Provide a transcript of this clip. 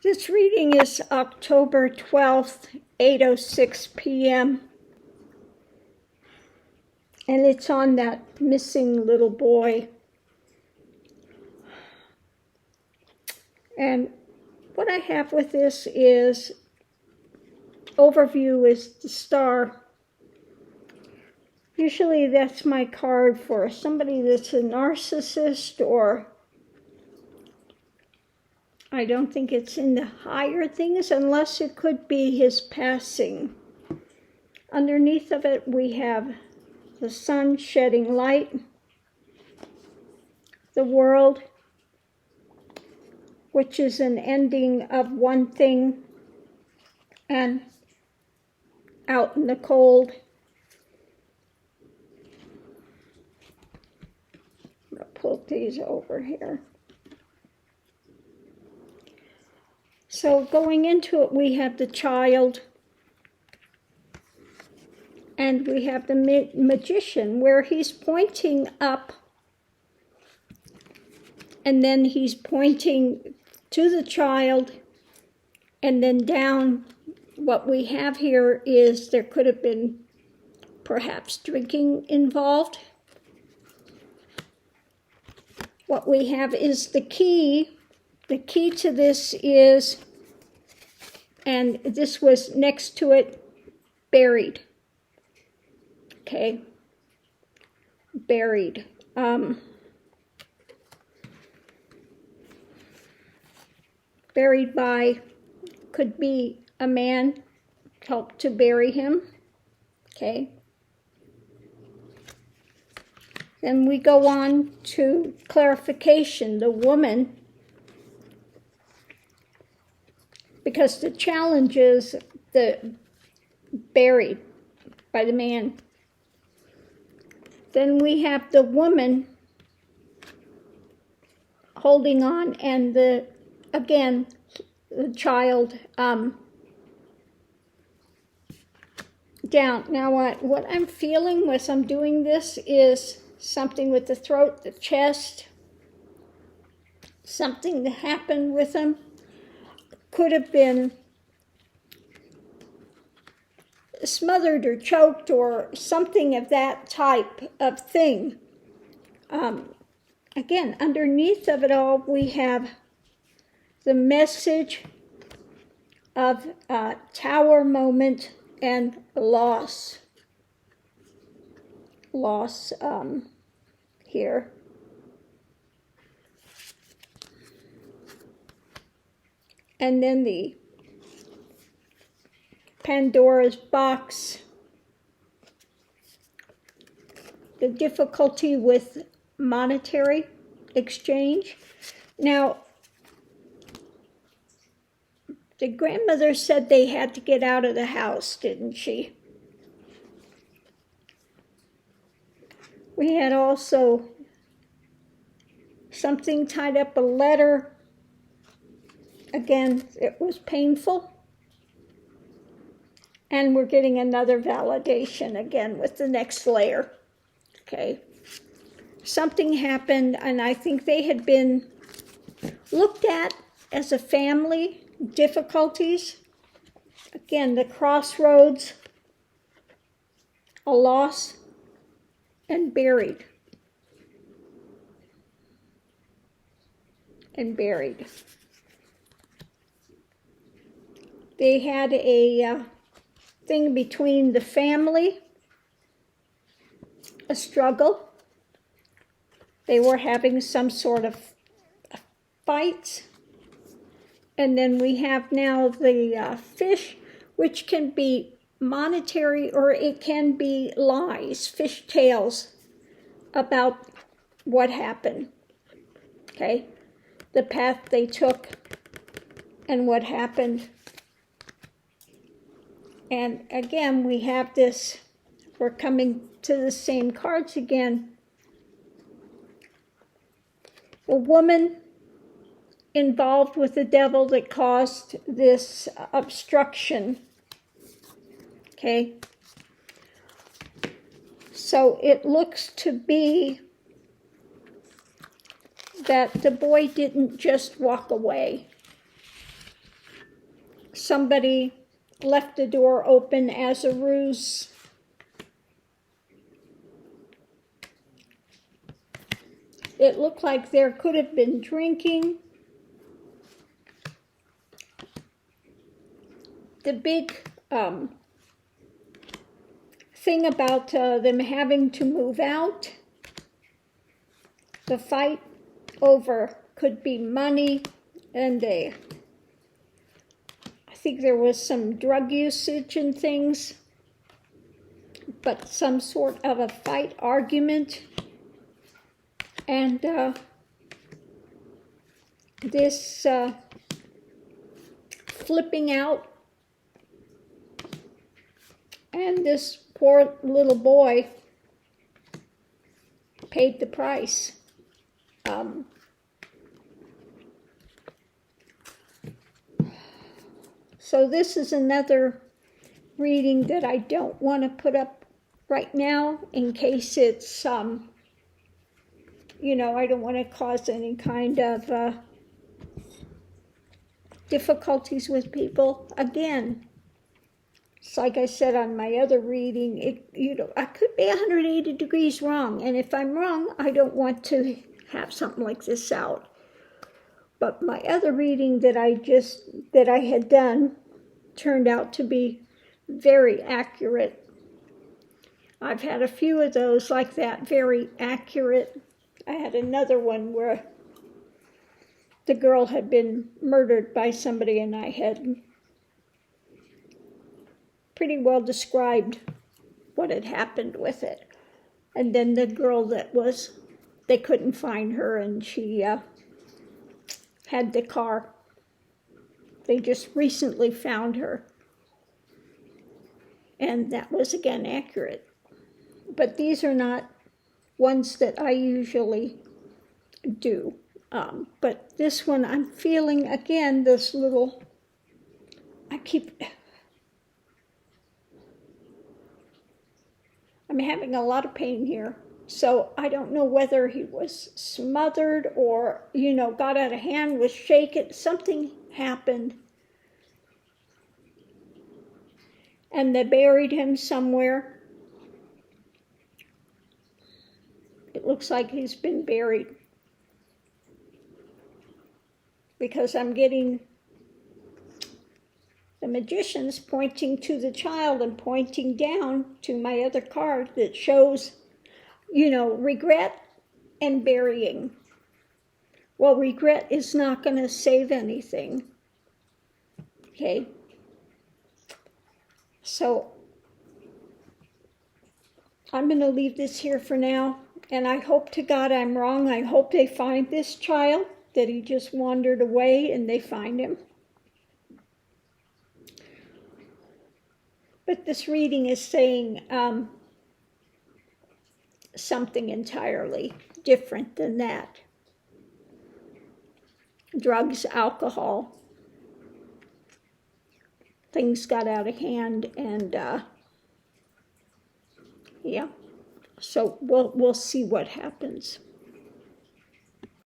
This reading is October 12th, 8:06 p.m. And it's on that missing little boy. And what I have with this is, overview is the star. Usually that's my card for somebody that's a narcissist, or I don't think it's in the higher things, unless it could be his passing. Underneath of it, we have the sun shedding light, the world, which is an ending of one thing, and out in the cold. I'm going to pull these over here. So going into it, we have the child, and we have the magician, where he's pointing up, and then he's pointing to the child, and then down. What we have here is there could have been perhaps drinking involved. What we have is the key. The key to this is, and this was next to it, buried. Okay, buried. Buried by, could be a man helped to bury him. Okay. Then we go on to clarification, the woman, because the challenge is the buried by the man. Then we have the woman holding on, and the child down. Now what I'm feeling as I'm doing this is something with the throat, the chest, something that happened with him. Could have been smothered or choked or something of that type of thing. Again, underneath of it all, we have the message of tower moment and loss. Loss here. And then the Pandora's box, the difficulty with monetary exchange. Now, the grandmother said they had to get out of the house, didn't she? We had also something tied up, a letter. Again, it was painful. And we're getting another validation again with the next layer. Okay. Something happened, and I think they had been looked at as a family, difficulties. Again, the crossroads, a loss, and buried. And buried. They had a thing between the family, a struggle. They were having some sort of fight. And then we have now the fish, which can be monetary or it can be lies, fish tales about what happened. Okay, the path they took and what happened. And again, we have this, we're coming to the same cards again. The woman involved with the devil that caused this obstruction. Okay. So it looks to be that the boy didn't just walk away. somebody left the door open as a ruse. It looked like there could have been drinking. The big thing about them having to move out, the fight over could be money, and I think there was some drug usage and things, but some sort of a fight argument. And this flipping out, and this poor little boy paid the price. So this is another reading that I don't want to put up right now in case it's, you know, I don't want to cause any kind of difficulties with people. Again, it's like I said on my other reading, I could be 180 degrees wrong, and if I'm wrong, I don't want to have something like this out. But my other reading that I had done turned out to be very accurate. I've had a few of those like that, very accurate. I had another one where the girl had been murdered by somebody, and I had pretty well described what had happened with it. And then the girl they couldn't find her, and she had the car. They just recently found her. And that was, again, accurate. But these are not ones that I usually do. But this one, I'm feeling, again, this little, I'm having a lot of pain here. So I don't know whether he was smothered or, got out of hand, was shaken. Something happened. And they buried him somewhere. It looks like he's been buried. Because I'm getting the magicians pointing to the child and pointing down to my other card that shows, regret and burying. Well, regret is not going to save anything. Okay? So I'm going to leave this here for now, and I hope to God I'm wrong. I hope they find this child, that he just wandered away and they find him. But this reading is saying something entirely different than that. Drugs, alcohol, things got out of hand, and yeah. So we'll see what happens.